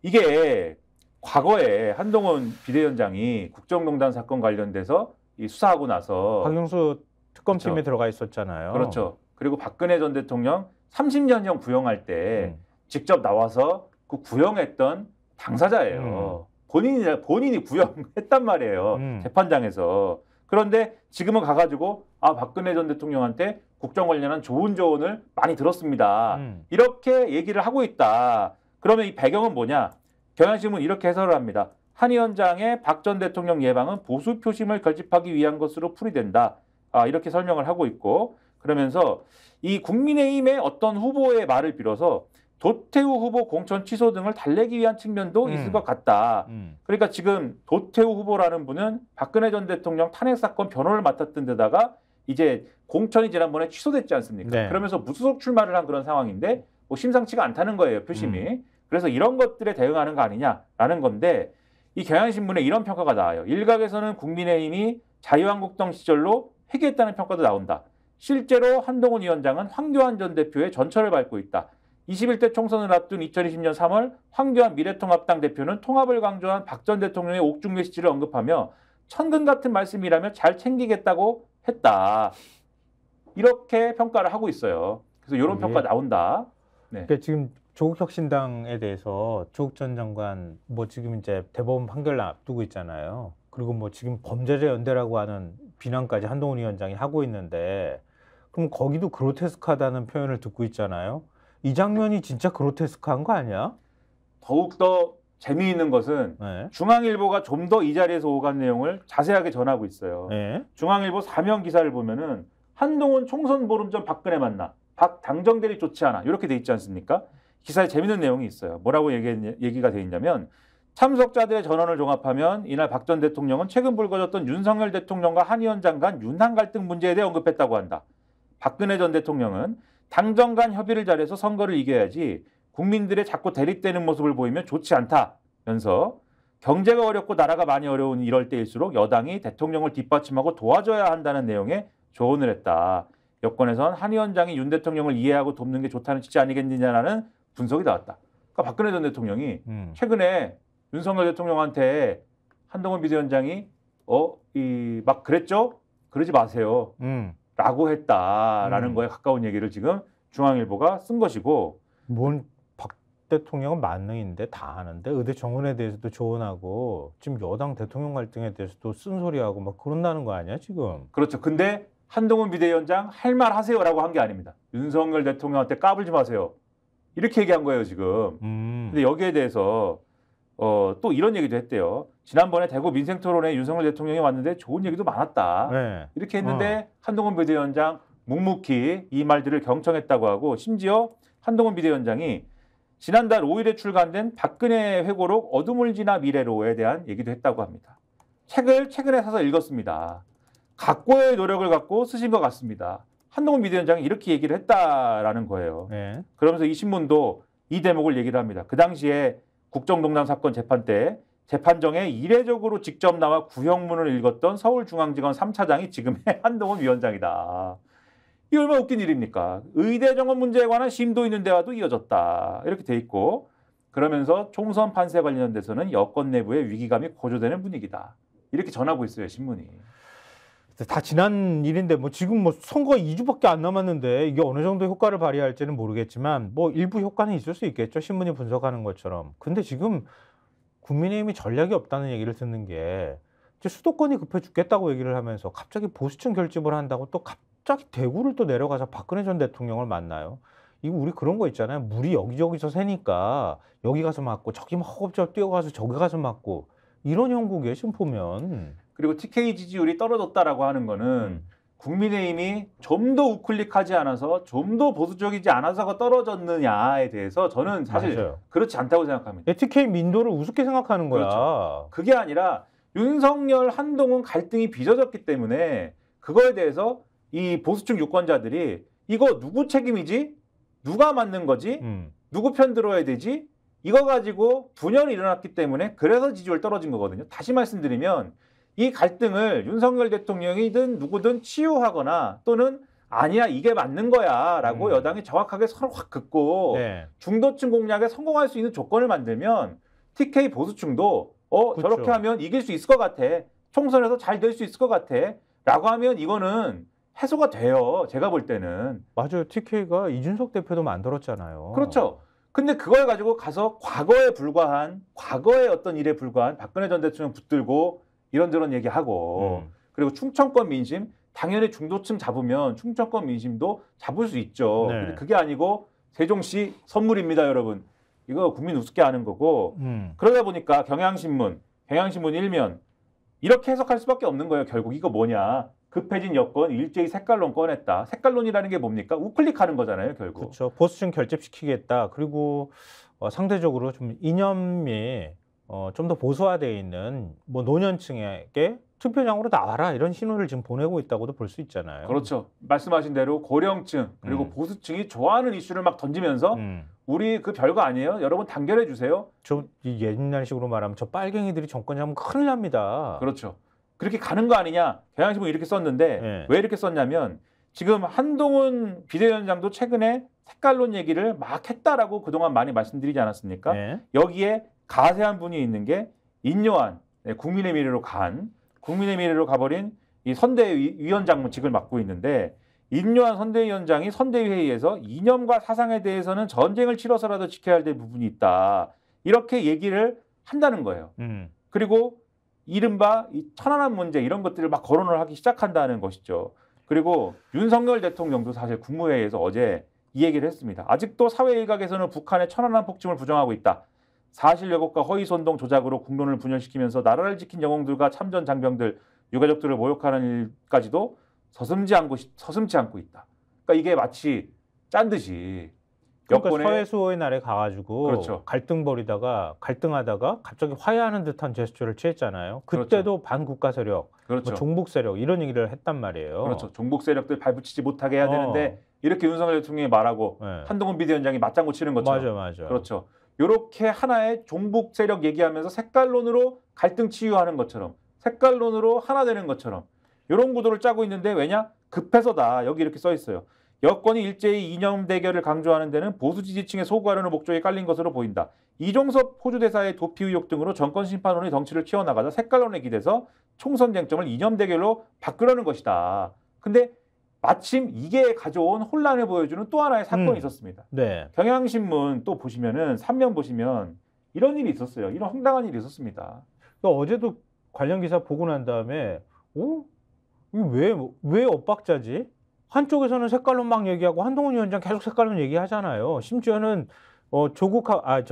이게 과거에 한동훈 비대위원장이 국정농단 사건 관련돼서 수사하고 나서 박영수 특검팀에 그렇죠. 들어가 있었잖아요. 그렇죠. 그리고 박근혜 전 대통령 30년형 구형할 때 직접 나와서 그 구형했던 당사자예요. 본인이 구형했단 말이에요. 재판장에서. 그런데 지금은 가가지고 박근혜 전 대통령한테 국정 관련한 좋은 조언을 많이 들었습니다. 이렇게 얘기를 하고 있다. 그러면 이 배경은 뭐냐? 경향신문 이렇게 해설을 합니다. 한 위원장의 박 전 대통령 예방은 보수 표심을 결집하기 위한 것으로 풀이된다. 이렇게 설명을 하고 있고 그러면서 이 국민의힘의 어떤 후보의 말을 빌어서 도태우 후보 공천 취소 등을 달래기 위한 측면도 있을 것 같다. 그러니까 지금 도태우 후보라는 분은 박근혜 전 대통령 탄핵 사건 변호를 맡았던 데다가 이제 공천이 지난번에 취소됐지 않습니까? 네. 그러면서 무소속 출마를 한 그런 상황인데 뭐 심상치가 않다는 거예요, 표심이. 그래서 이런 것들에 대응하는 거 아니냐라는 건데 이 경향신문에 이런 평가가 나와요. 일각에서는 국민의힘이 자유한국당 시절로 회귀했다는 평가도 나온다. 실제로 한동훈 위원장은 황교안 전 대표의 전철을 밟고 있다. 21대 총선을 앞둔 2020년 3월 황교안 미래통합당 대표는 통합을 강조한 박 전 대통령의 옥중 메시지를 언급하며 천근 같은 말씀이라며 잘 챙기겠다고 했다. 이렇게 평가를 하고 있어요. 그래서 이런 평가 나온다. 네. 그러니까 지금 조국혁신당에 대해서 조국 전 장관 뭐 지금 이제 대법원 판결을 앞두고 있잖아요. 그리고 뭐 지금 범죄자 연대라고 하는 비난까지 한동훈 위원장이 하고 있는데 그럼 거기도 그로테스크하다는 표현을 듣고 있잖아요. 이 장면이 진짜 그로테스크한 거 아니야? 더욱더 재미있는 것은 네. 중앙일보가 좀 더 이 자리에서 오간 내용을 자세하게 전하고 있어요. 네. 중앙일보 사면 기사를 보면은 한동훈 총선 보름 전 박근혜 만나. 박 당정대리 좋지 않아. 이렇게 돼 있지 않습니까? 기사에 재밌는 내용이 있어요. 뭐라고 얘기가 돼 있냐면 참석자들의 전원을 종합하면 이날 박 전 대통령은 최근 불거졌던 윤석열 대통령과 한 위원장 간 윤한 갈등 문제에 대해 언급했다고 한다. 박근혜 전 대통령은 당정 간 협의를 잘해서 선거를 이겨야지 국민들의 자꾸 대립되는 모습을 보이면 좋지 않다면서 경제가 어렵고 나라가 많이 어려운 이럴 때일수록 여당이 대통령을 뒷받침하고 도와줘야 한다는 내용의 조언을 했다. 여권에선 한 위원장이 윤 대통령을 이해하고 돕는 게 좋다는 취지 아니겠느냐라는 분석이 나왔다. 그러니까 박근혜 전 대통령이 최근에 윤석열 대통령한테 한동훈 비대위원장이 막 그랬죠? 그러지 마세요. 라고 했다라는 거에 가까운 얘기를 지금 중앙일보가 쓴 것이고. 뭔 박 대통령은 만능인데 다 아는데 의대 정원에 대해서도 조언하고 지금 여당 대통령 갈등에 대해서도 쓴소리하고 막 그런다는 거 아니야 지금? 그렇죠. 근데 한동훈 비대위원장 할 말 하세요라고 한 게 아닙니다. 윤석열 대통령한테 까불지 마세요. 이렇게 얘기한 거예요 지금. 근데 여기에 대해서 또 이런 얘기도 했대요. 지난번에 대구 민생토론에 윤석열 대통령이 왔는데 좋은 얘기도 많았다. 네. 이렇게 했는데 한동훈 비대위원장 묵묵히 이 말들을 경청했다고 하고 심지어 한동훈 비대위원장이 지난달 5일에 출간된 박근혜 회고록 어둠을 지나 미래로에 대한 얘기도 했다고 합니다. 책을 최근에 사서 읽었습니다. 각고의 노력을 갖고 쓰신 것 같습니다. 한동훈 비대위원장이 이렇게 얘기를 했다라는 거예요. 네. 그러면서 이 신문도 이 대목을 얘기를 합니다. 그 당시에 국정농단 사건 재판 때 재판정에 이례적으로 직접 나와 구형문을 읽었던 서울중앙지검 3차장이 지금의 한동훈 위원장이다. 이 얼마나 웃긴 일입니까? 의대 정원 문제에 관한 심도 있는 대화도 이어졌다. 이렇게 돼 있고 그러면서 총선 판세 관련돼서는 여권 내부의 위기감이 고조되는 분위기다. 이렇게 전하고 있어요, 신문이. 다 지난 일인데 뭐 지금 뭐 선거가 2주밖에 안 남았는데 이게 어느 정도 효과를 발휘할지는 모르겠지만 뭐 일부 효과는 있을 수 있겠죠. 신문이 분석하는 것처럼. 근데 지금 국민의힘이 전략이 없다는 얘기를 듣는 게 이제 수도권이 급해 죽겠다고 얘기를 하면서 갑자기 보수층 결집을 한다고 또 갑자기 대구를 또 내려가서 박근혜 전 대통령을 만나요. 이거 우리 그런 거 있잖아요. 물이 여기저기서 새니까 여기 가서 맞고 저기 막 허겁지겁 뛰어가서 저기 가서 맞고 이런 형국이에요. 지금 보면. 그리고 TK 지지율이 떨어졌다라고 하는 거는 국민의힘이 좀 더 우클릭하지 않아서 좀 더 보수적이지 않아서가 떨어졌느냐에 대해서 저는 사실 맞아요. 그렇지 않다고 생각합니다. TK 민도를 우습게 생각하는 거야. 그렇죠. 그게 아니라 윤석열, 한동훈 갈등이 빚어졌기 때문에 그거에 대해서 이 보수층 유권자들이 이거 누구 책임이지? 누가 맞는 거지? 누구 편 들어야 되지? 이거 가지고 분열이 일어났기 때문에 그래서 지지율 떨어진 거거든요. 다시 말씀드리면 이 갈등을 윤석열 대통령이든 누구든 치유하거나 또는 아니야 이게 맞는 거야 라고 여당이 정확하게 서로 확 긋고 네. 중도층 공략에 성공할 수 있는 조건을 만들면 TK 보수층도 그렇죠. 저렇게 하면 이길 수 있을 것 같아. 총선에서 잘 될 수 있을 것 같아. 라고 하면 이거는 해소가 돼요. 제가 볼 때는. 맞아요. TK가 이준석 대표도 만들었잖아요. 그렇죠. 근데 그걸 가지고 가서 과거의 어떤 일에 불과한 박근혜 전 대통령 붙들고 이런저런 얘기하고 그리고 충청권 민심 당연히 중도층 잡으면 충청권 민심도 잡을 수 있죠. 네. 근데 그게 아니고 세종시 선물입니다, 여러분. 이거 국민 우습게 하는 거고 그러다 보니까 경향신문 일면 이렇게 해석할 수밖에 없는 거예요. 결국 이거 뭐냐. 급해진 여권 일제히 색깔론 꺼냈다. 색깔론이라는 게 뭡니까? 우클릭하는 거잖아요, 결국. 그렇죠. 보수층 결집시키겠다. 그리고 상대적으로 좀 이념이 좀 더 보수화되어 있는 뭐 노년층에게 투표장으로 나와라 이런 신호를 지금 보내고 있다고도 볼 수 있잖아요. 그렇죠. 말씀하신 대로 고령층 그리고 보수층이 좋아하는 이슈를 막 던지면서 우리 그 별거 아니에요. 여러분 단결해 주세요. 저 옛날식으로 말하면 저 빨갱이들이 정권 잡으면 큰일 납니다. 그렇죠. 그렇게 가는 거 아니냐. 경향신문 이렇게 썼는데 네. 왜 이렇게 썼냐면 지금 한동훈 비대위원장도 최근에 색깔론 얘기를 막 했다라고 그동안 많이 말씀드리지 않았습니까? 네. 여기에 가세한 분이 있는 게 인요한 국민의 미래로 가버린 이 선대위원장직을 맡고 있는데 인요한 선대위원장이 선대위회의에서 이념과 사상에 대해서는 전쟁을 치러서라도 지켜야 될 부분이 있다. 이렇게 얘기를 한다는 거예요. 그리고 이른바 이 천안함 문제 이런 것들을 막 거론을 하기 시작한다는 것이죠. 그리고 윤석열 대통령도 사실 국무회의에서 어제 이 얘기를 했습니다. 아직도 사회 일각에서는 북한의 천안함 폭침을 부정하고 있다. 사실 왜곡과 허위 선동 조작으로 국론을 분열시키면서 나라를 지킨 영웅들과 참전 장병들, 유가족들을 모욕하는 일까지도 서슴지 않고 있다. 그러니까 이게 마치 짠 듯이 그러니까 서해 수호의 날에 가가지고 그렇죠. 갈등하다가 갑자기 화해하는 듯한 제스처를 취했잖아요. 그때도 그렇죠. 반국가 세력, 그렇죠. 뭐 종북 세력 이런 얘기를 했단 말이에요. 그렇죠. 종북 세력들 발붙이지 못하게 해야 되는데 이렇게 윤석열 대통령이 말하고 네. 한동훈 비대위원장이 맞장구 치는 것처럼. 맞아. 그렇죠. 이렇게 하나의 종북 세력 얘기하면서 색깔론으로 갈등 치유하는 것처럼 색깔론으로 하나 되는 것처럼 이런 구도를 짜고 있는데 왜냐? 급해서다. 여기 이렇게 써 있어요. 여권이 일제히 이념 대결을 강조하는 데는 보수 지지층의 소구하려는 목적이 깔린 것으로 보인다. 이종섭 호주 대사의 도피 의혹 등으로 정권 심판론이 덩치를 키워나가다 색깔론에 기대서 총선 쟁점을 이념 대결로 바꾸려는 것이다. 근데 마침 이게 가져온 혼란을 보여주는 또 하나의 사건이 있었습니다. 네. 경향신문 또 보시면은 3면 보시면 이런 일이 있었어요. 이런 황당한 일이 있었습니다. 그러니까 어제도 관련 기사 보고 난 다음에 이거 왜 엇박자지? 한쪽에서는 색깔론 막 얘기하고 한동훈 위원장 계속 색깔론 얘기하잖아요. 심지어는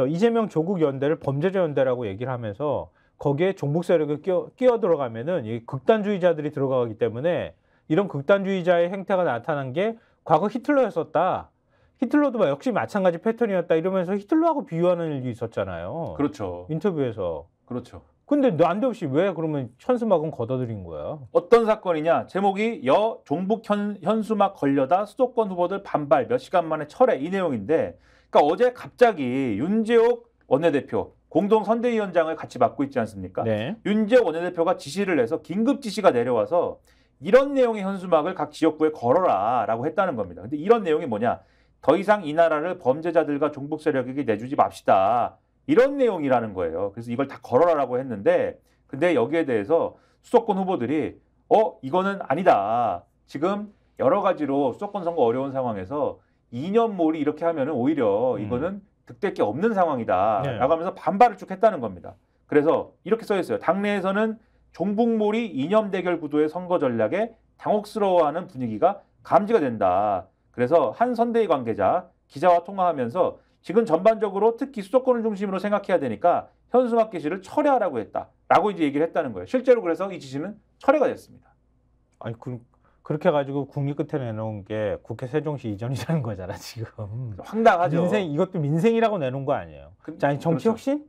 이재명 조국 연대를 범죄자 연대라고 얘기를 하면서 거기에 종북 세력을 끼어 들어가면은 이 극단주의자들이 들어가기 때문에 이런 극단주의자의 행태가 나타난 게 과거 히틀러였었다. 히틀러도 역시 마찬가지 패턴이었다 이러면서 히틀러하고 비유하는 일이 있었잖아요. 그렇죠. 인터뷰에서. 그렇죠. 근데 난데없이 왜 그러면 현수막은 걷어들인 거야? 어떤 사건이냐? 제목이 종북 현수막 걸려다 수도권 후보들 반발 몇 시간 만에 철회 이 내용인데 그러니까 어제 갑자기 윤재옥 원내대표 공동 선대위원장을 같이 맡고 있지 않습니까? 네. 윤재옥 원내대표가 지시를 해서 긴급 지시가 내려와서 이런 내용의 현수막을 각 지역구에 걸어라라고 했다는 겁니다. 근데 이런 내용이 뭐냐? 더 이상 이 나라를 범죄자들과 종북 세력에게 내주지 맙시다. 이런 내용이라는 거예요. 그래서 이걸 다 걸어라라고 했는데 근데 여기에 대해서 수도권 후보들이 이거는 아니다. 지금 여러 가지로 수도권 선거 어려운 상황에서 이념몰이 이렇게 하면은 오히려 이거는 득될 게 없는 상황이다. 네. 라고 하면서 반발을 쭉 했다는 겁니다. 그래서 이렇게 써 있어요. 당내에서는 종북몰이 이념 대결 구도의 선거 전략에 당혹스러워하는 분위기가 감지가 된다. 그래서 한 선대위 관계자 기자와 통화하면서 지금 전반적으로 특히 수도권을 중심으로 생각해야 되니까 현수막 게시를 철회하라고 했다라고 이제 얘기를 했다는 거예요. 실제로 그래서 이 지시는 철회가 됐습니다. 아니 그렇게 해가지고 국리 끝에 내놓은 게 국회 세종시 이전이라는 거잖아 지금. 황당하죠. 이것도 민생이라고 내놓은 거 아니에요. 아니 정치 그렇죠. 혁신?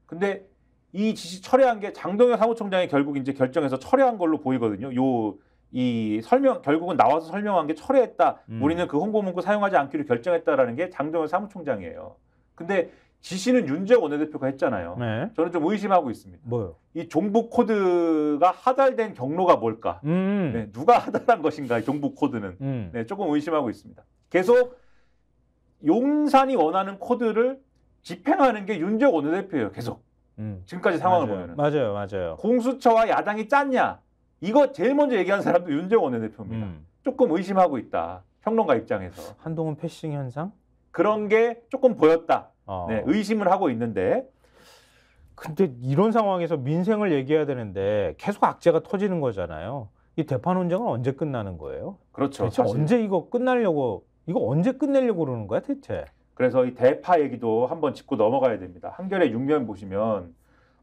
근데 이 지시 철회한 게 장동영 사무총장이 결국 이제 결정해서 철회한 걸로 보이거든요. 결국은 나와서 설명한 게 철회했다. 우리는 그 홍보 문구 사용하지 않기로 결정했다라는 게 장동영 사무총장이에요. 근데 지시는 윤재옥 원내대표가 했잖아요. 네. 저는 좀 의심하고 있습니다. 뭐요? 이 종북 코드가 하달된 경로가 뭘까? 네, 누가 하달한 것인가? 이 종북 코드는 네, 조금 의심하고 있습니다. 계속 용산이 원하는 코드를 집행하는 게 윤재옥 원내대표예요. 계속 지금까지 상황을 보면은 맞아요. 공수처와 야당이 짰냐? 이거 제일 먼저 얘기한 사람도 윤재옥 원내대표입니다. 조금 의심하고 있다. 평론가 입장에서. 한동훈 패싱 현상? 그런 게 조금 보였다. 네, 의심을 하고 있는데. 근데 이런 상황에서 민생을 얘기해야 되는데 계속 악재가 터지는 거잖아요. 이 대파 논쟁은 언제 끝나는 거예요? 그렇죠. 대체 언제 이거 언제 끝내려고 그러는 거야 대체? 그래서 이 대파 얘기도 한번 짚고 넘어가야 됩니다. 한겨레 6면 보시면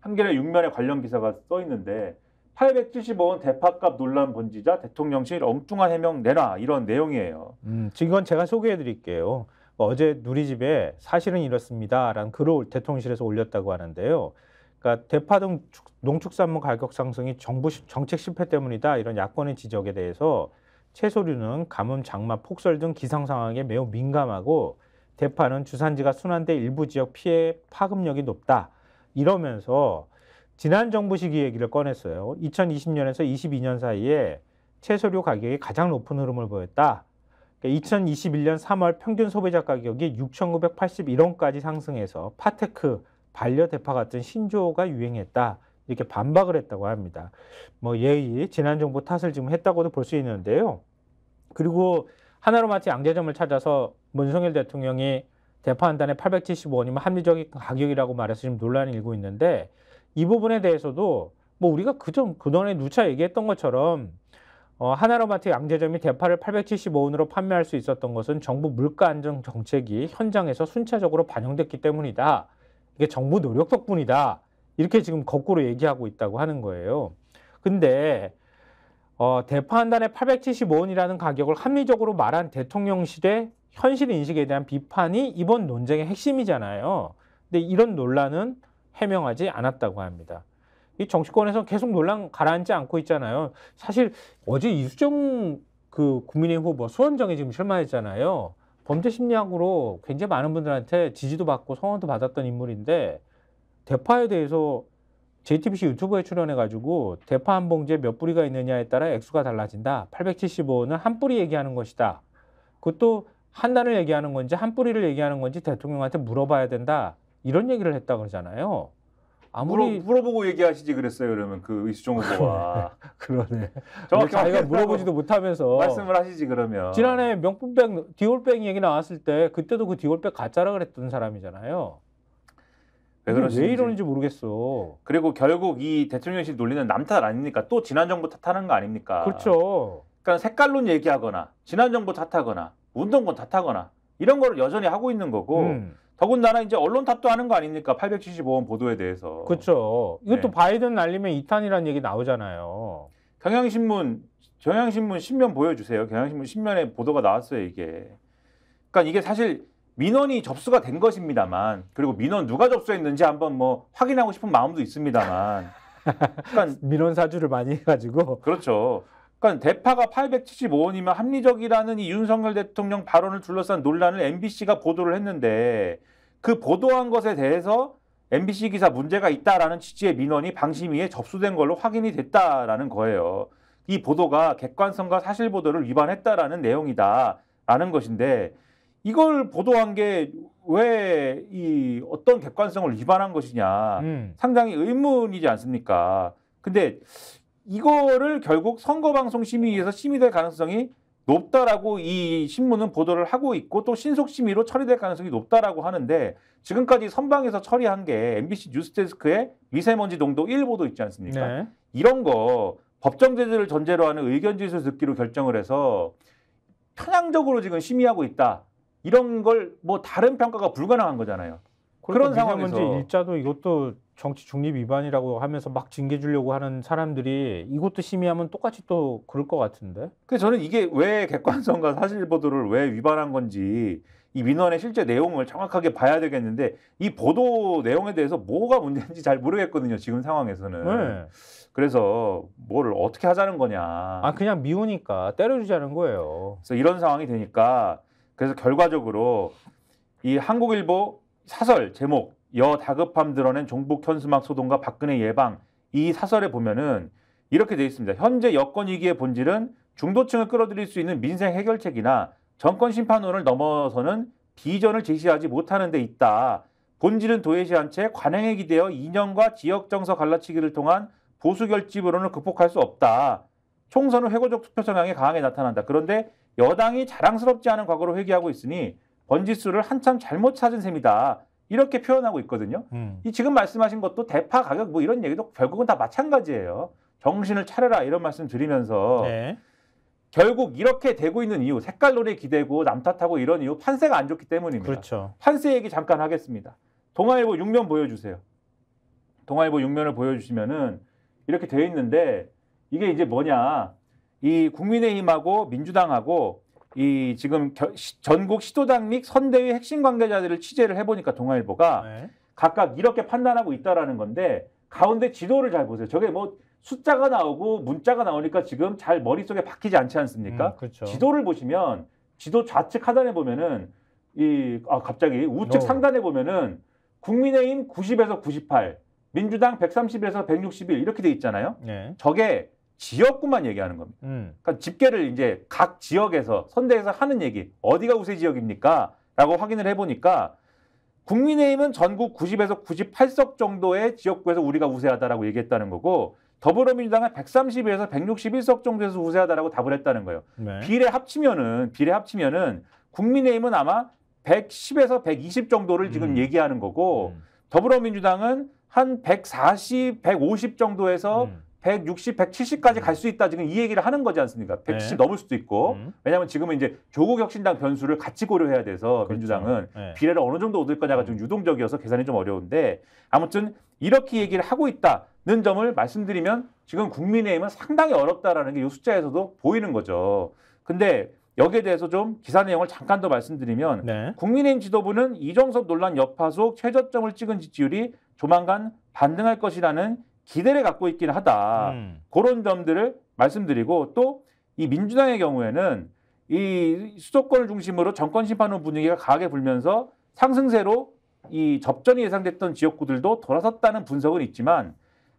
한겨레 6면에 관련 기사가 써 있는데 875원 대파값 논란 번지자 대통령실 엉뚱한 해명 내놔 이런 내용이에요. 지금 이건 제가 소개해 드릴게요. 어제 누리집에 사실은 이렇습니다라는 글을 대통령실에서 올렸다고 하는데요. 그러니까 대파 등 농축산물 가격 상승이 정부 정책 실패 때문이다 이런 야권의 지적에 대해서 채소류는 가뭄, 장마, 폭설 등 기상 상황에 매우 민감하고 대파는 주산지가 순환돼 일부 지역 피해 파급력이 높다 이러면서 지난 정부 시기 얘기를 꺼냈어요. 2020년에서 22년 사이에 채소류 가격이 가장 높은 흐름을 보였다. 2021년 3월 평균 소비자 가격이 6,981원까지 상승해서 파테크, 반려대파 같은 신조어가 유행했다. 이렇게 반박을 했다고 합니다. 뭐 예의, 지난 정부 탓을 지금 했다고도 볼 수 있는데요. 그리고 하나로마트 양재점을 찾아서 문성열 대통령이 대파 한 단에 875원이면 합리적인 가격이라고 말해서 지금 논란이 일고 있는데 이 부분에 대해서도 뭐 우리가 그전에 누차 얘기했던 것처럼 하나로마트 양재점이 대파를 875원으로 판매할 수 있었던 것은 정부 물가 안정 정책이 현장에서 순차적으로 반영됐기 때문이다. 이게 정부 노력 덕분이다. 이렇게 지금 거꾸로 얘기하고 있다고 하는 거예요. 근데 대파 한 단에 875원이라는 가격을 합리적으로 말한 대통령실의 현실 인식에 대한 비판이 이번 논쟁의 핵심이잖아요. 근데 이런 논란은 해명하지 않았다고 합니다. 이 정치권에서 계속 논란 가라앉지 않고 있잖아요. 사실 어제 이수정 국민의힘 후보 수원정에 지금 출마했잖아요. 범죄 심리학으로 굉장히 많은 분들한테 지지도 받고 성원도 받았던 인물인데 대파에 대해서 JTBC 유튜브에 출연해가지고 대파 한 봉지에 몇 뿌리가 있느냐에 따라 액수가 달라진다. 875원은 한 뿌리 얘기하는 것이다. 그것도 한 단을 얘기하는 건지 한 뿌리를 얘기하는 건지 대통령한테 물어봐야 된다. 이런 얘기를 했다 그러잖아요. 아무리 물어보고 얘기하시지 그랬어요. 그러면 그 이수정 후보가 그러네. 정확히 자기가 물어보지도 못하면서 말씀을 하시지 그러면. 지난해 명품백 디올백 얘기 나왔을 때 그때도 그 디올백 가짜라 그랬던 사람이잖아요. 왜 이러는지 모르겠어. 그리고 결국 이 대통령실 논리는 남 탓 아닙니까? 또 지난 정부 탓하는 거 아닙니까? 그렇죠. 그러니까 색깔론 얘기하거나 지난 정부 탓하거나 운동권 탓하거나 이런 거를 여전히 하고 있는 거고 더군다나 이제 언론 탓도 하는 거 아닙니까? 875원 보도에 대해서. 그렇죠. 이것도 바이든 날리면 2탄이라는 얘기 나오잖아요. 경향신문 신면 보여주세요. 경향신문 신면에 보도가 나왔어요, 이게. 그러니까 이게 사실 민원이 접수가 된 것입니다만, 그리고 민원 누가 접수했는지 한번 뭐 확인하고 싶은 마음도 있습니다만. 그러니까 민원 사주를 많이 해가지고. 그렇죠. 그러니까 대파가 875원이면 합리적이라는 이 윤석열 대통령 발언을 둘러싼 논란을 MBC가 보도를 했는데 그 보도한 것에 대해서 MBC 기사 문제가 있다라는 취지의 민원이 방심위에 접수된 걸로 확인이 됐다라는 거예요. 이 보도가 객관성과 사실 보도를 위반했다라는 내용이다라는 것인데 이걸 보도한 게 왜 이 어떤 객관성을 위반한 것이냐 상당히 의문이지 않습니까? 근데 이거를 결국 선거방송심의위에서 심의될 가능성이 높다라고 이 신문은 보도를 하고 있고 또 신속심의로 처리될 가능성이 높다라고 하는데 지금까지 선방에서 처리한 게 MBC 뉴스데스크의 미세먼지 농도 1보도 있지 않습니까? 네. 이런 거 법정 제재를 전제로 하는 의견지수 듣기로 결정을 해서 편향적으로 지금 심의하고 있다. 이런 걸 뭐 다른 평가가 불가능한 거잖아요. 그런 상황에서 일자도 이것도 정치 중립 위반이라고 하면서 막 징계 주려고 하는 사람들이 이것도 심의하면 똑같이 또 그럴 것 같은데. 그래서 저는 이게 왜 객관성과 사실 보도를 왜 위반한 건지 이 민원의 실제 내용을 정확하게 봐야 되겠는데 이 보도 내용에 대해서 뭐가 문제인지 잘 모르겠거든요. 지금 상황에서는. 네. 그래서 뭐를 어떻게 하자는 거냐. 아 그냥 미우니까 때려주자는 거예요. 그래서 이런 상황이 되니까 그래서 결과적으로 이 한국일보 사설 제목 여다급함 드러낸 종북 현수막 소동과 박근혜 예방 이 사설에 보면은 이렇게 돼 있습니다. 현재 여권 위기의 본질은 중도층을 끌어들일 수 있는 민생 해결책이나 정권 심판론을 넘어서는 비전을 제시하지 못하는 데 있다. 본질은 도외시한 채 관행에 기대어 이념과 지역 정서 갈라치기를 통한 보수 결집으로는 극복할 수 없다. 총선은 회고적 투표 성향이 강하게 나타난다. 그런데 여당이 자랑스럽지 않은 과거로 회귀하고 있으니 번지수를 한참 잘못 찾은 셈이다. 이렇게 표현하고 있거든요. 이 지금 말씀하신 것도 대파 가격 뭐 이런 얘기도 결국은 다 마찬가지예요. 정신을 차려라 이런 말씀 드리면서 네. 결국 이렇게 되고 있는 이유, 색깔론에 기대고 남 탓하고 이런 이유 판세가 안 좋기 때문입니다. 그렇죠. 판세 얘기 잠깐 하겠습니다. 동아일보 6면 보여주세요. 동아일보 6면을 보여주시면은 이렇게 돼 있는데 이게 이제 뭐냐? 이 국민의힘하고 민주당하고 이 지금 전국 시도당 및 선대위 핵심 관계자들을 취재를 해보니까 동아일보가 네. 각각 이렇게 판단하고 있다라는 건데 가운데 지도를 잘 보세요. 저게 뭐 숫자가 나오고 문자가 나오니까 지금 잘 머릿속에 박히지 않지 않습니까? 그렇죠. 지도를 보시면 지도 좌측 하단에 보면은 갑자기 우측 상단에 보면은 국민의힘 90에서 98, 민주당 130에서 161 이렇게 돼 있잖아요. 네. 저게 지역구만 얘기하는 겁니다. 그러니까 집계를 이제 각 지역에서 선대에서 하는 얘기, 어디가 우세 지역입니까? 라고 확인을 해보니까 국민의힘은 전국 90에서 98석 정도의 지역구에서 우리가 우세하다라고 얘기했다는 거고 더불어민주당은 132에서 161석 정도에서 우세하다라고 답을 했다는 거예요. 네. 비례 합치면은 국민의힘은 아마 110에서 120 정도를 지금 얘기하는 거고 더불어민주당은 한 140, 150 정도에서 160, 170까지 갈 수 있다. 지금 이 얘기를 하는 거지 않습니까? 170 넘을 수도 있고. 왜냐하면 지금은 이제 조국혁신당 변수를 같이 고려해야 돼서 그렇죠. 민주당은 비례를 어느 정도 얻을 거냐가 좀 유동적이어서 계산이 좀 어려운데 아무튼 이렇게 얘기를 하고 있다는 점을 말씀드리면 지금 국민의힘은 상당히 어렵다라는 게 이 숫자에서도 보이는 거죠. 근데 여기에 대해서 좀 기사 내용을 잠깐 더 말씀드리면 네. 국민의힘 지도부는 이정섭 논란 여파 속 최저점을 찍은 지지율이 조만간 반등할 것이라는 기대를 갖고 있긴 하다. 그런 점들을 말씀드리고 또 이 민주당의 경우에는 이 수도권을 중심으로 정권 심판론 분위기가 강하게 불면서 상승세로 이 접전이 예상됐던 지역구들도 돌아섰다는 분석은 있지만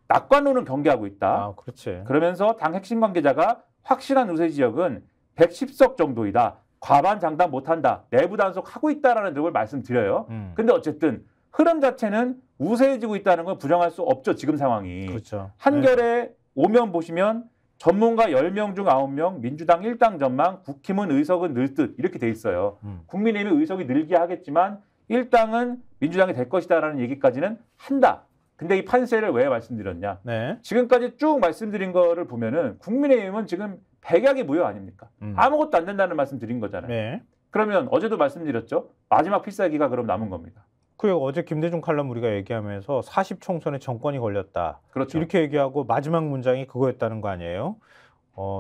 낙관론은 경계하고 있다. 아, 그렇지. 그러면서 당 핵심 관계자가 확실한 우세 지역은 110석 정도이다. 과반 장담 못한다. 내부 단속하고 있다라는 점을 말씀드려요. 근데 어쨌든 흐름 자체는 우세해지고 있다는 건 부정할 수 없죠. 지금 상황이. 그렇죠. 한겨레 오면 보시면 전문가 10명 중 9명, 민주당 1당 전망, 국힘은 의석은 늘 듯 이렇게 돼 있어요. 국민의힘이 의석이 늘게 하겠지만 1당은 민주당이 될 것이다라는 얘기까지는 한다. 근데 이 판세를 왜 말씀드렸냐. 네. 지금까지 쭉 말씀드린 거를 보면은 국민의힘은 지금 백약이 무효 아닙니까? 아무것도 안 된다는 말씀 드린 거잖아요. 네. 그러면 어제도 말씀드렸죠. 마지막 필살기가 그럼 남은 겁니다. 그리고 어제 김대중 칼럼 우리가 얘기하면서 40총선에 정권이 걸렸다. 그렇죠. 이렇게 얘기하고 마지막 문장이 그거였다는 거 아니에요?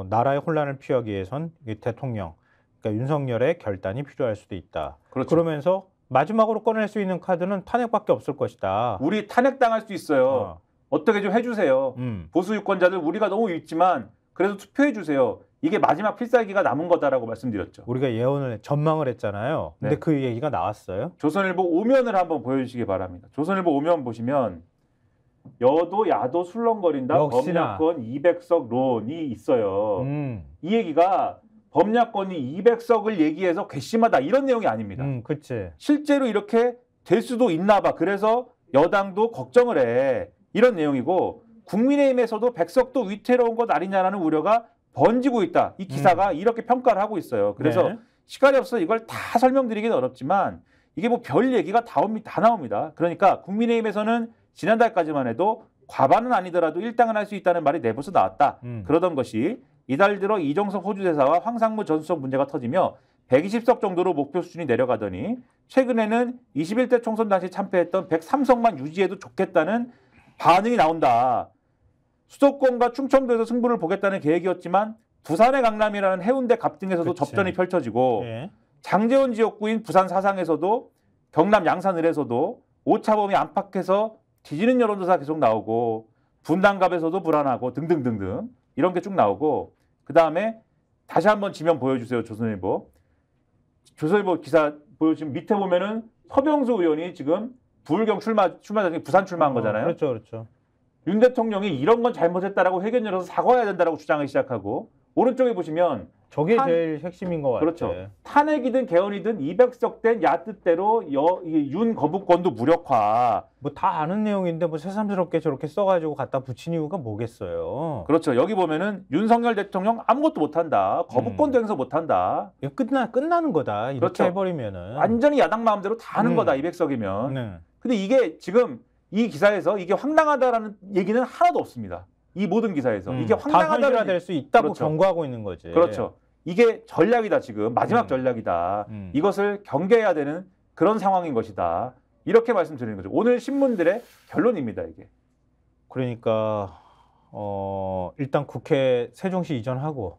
나라의 혼란을 피하기 위해선 대통령, 그러니까 윤석열의 결단이 필요할 수도 있다. 그렇죠. 그러면서 마지막으로 꺼낼 수 있는 카드는 탄핵밖에 없을 것이다. 우리 탄핵당할 수 있어요. 어떻게 좀 해주세요. 보수 유권자들 우리가 너무 있지만 그래도 투표해 주세요. 이게 마지막 필살기가 남은 거다라고 말씀드렸죠. 우리가 예언을 전망을 했잖아요. 근데 네. 그 얘기가 나왔어요. 조선일보 오면을 한번 보여주시기 바랍니다. 조선일보 오면 보시면 여도 야도 술렁거린다. 역시나. 범야권 200석 론이 있어요. 이 얘기가 범야권이 200석을 얘기해서 괘씸하다 이런 내용이 아닙니다. 그치. 실제로 이렇게 될 수도 있나 봐. 그래서 여당도 걱정을 해. 이런 내용이고 국민의힘에서도 100석도 위태로운 것 아니냐라는 우려가 번지고 있다. 이 기사가 이렇게 평가를 하고 있어요. 그래서 네. 시간이 없어서 이걸 다 설명드리기는 어렵지만 이게 뭐 별 얘기가 다 나옵니다. 그러니까 국민의힘에서는 지난달까지만 해도 과반은 아니더라도 1당은 할 수 있다는 말이 내부에서 나왔다. 그러던 것이 이달 들어 이정석 호주 대사와 황상무 전 수석 문제가 터지며 120석 정도로 목표 수준이 내려가더니 최근에는 21대 총선 당시 참패했던 103석만 유지해도 좋겠다는 반응이 나온다. 수도권과 충청도에서 승부를 보겠다는 계획이었지만 부산의 강남이라는 해운대 갑등에서도 그치. 접전이 펼쳐지고 네. 장제원 지역구인 부산 사상에서도 경남 양산을에서도 오차범위 안팎에서 뒤지는 여론조사 계속 나오고 분당갑에서도 불안하고 등등등등 이런 게 쭉 나오고 그다음에 다시 한번 지면 보여주세요. 조선일보 기사 보여주시면 밑에 보면은 서병수 의원이 지금 부울경 출마자니 부산 출마한 거잖아요. 그렇죠, 그렇죠. 윤 대통령이 이런 건 잘못했다라고 회견 열어서 사과해야 된다라고 주장을 시작하고 오른쪽에 보시면 저게 제일 핵심인 것 같아요. 그렇죠. 탄핵이든 개헌이든 200석 된 야 뜻대로 윤 거부권도 무력화. 뭐 다 아는 내용인데 뭐 새삼스럽게 저렇게 써가지고 갖다 붙인 이유가 뭐겠어요. 그렇죠. 여기 보면은 윤석열 대통령 아무것도 못한다. 거부권도 행사 못한다. 이거 끝나는 거다. 이렇게 그렇죠. 해버리면은. 완전히 야당 마음대로 다 하는 거다. 200석이면. 네. 근데 이게 지금 이 기사에서 이게 황당하다라는 얘기는 하나도 없습니다. 이 모든 기사에서. 이게 황당하다는 다 현실화될 수 있다고 그렇죠. 경고하고 있는 거지. 그렇죠. 이게 전략이다 지금. 마지막 전략이다. 이것을 경계해야 되는 그런 상황인 것이다. 이렇게 말씀드리는 거죠. 오늘 신문들의 결론입니다. 이게. 그러니까 일단 국회 세종시 이전하고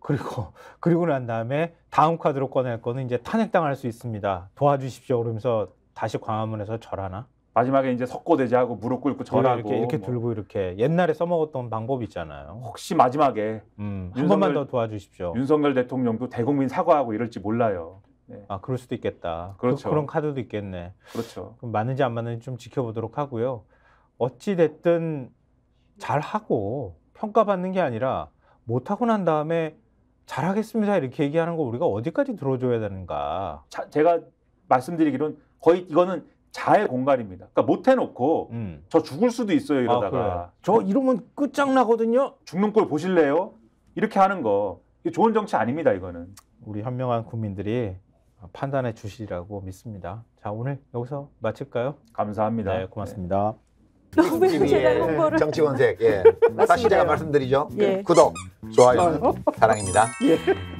그리고 난 다음에 다음 카드로 꺼낼 거는 이제 탄핵당할 수 있습니다. 도와주십시오. 그러면서 다시 광화문에서 절하나? 마지막에 이제 석고대죄하고 무릎 꿇고 절하고 이렇게 들고 이렇게 옛날에 써먹었던 방법 있잖아요. 혹시 마지막에 한 번만 더 도와주십시오. 윤석열 대통령도 대국민 사과하고 이럴지 몰라요. 네. 아, 그럴 수도 있겠다. 그렇죠. 그런 카드도 있겠네. 그렇죠. 그럼 맞는지 안 맞는지 좀 지켜보도록 하고요. 어찌 됐든 잘하고 평가받는 게 아니라 못하고 난 다음에 잘하겠습니다 이렇게 얘기하는 거 우리가 어디까지 들어줘야 되는가. 제가 말씀드리기로는 거의 이거는 자해 공갈입니다. 그러니까 못 해놓고 저 죽을 수도 있어요 이러다가. 저 이러면 끝장나거든요. 죽는 꼴 보실래요? 이렇게 하는 거 이게 좋은 정치 아닙니다 이거는. 우리 현명한 국민들이 판단해 주시리라고 믿습니다. 자, 오늘 여기서 마칠까요? 감사합니다. 네, 고맙습니다. TV의 정치권색. 예. 다시 제가 말씀드리죠. 예. 구독, 좋아요, 사랑입니다. 예.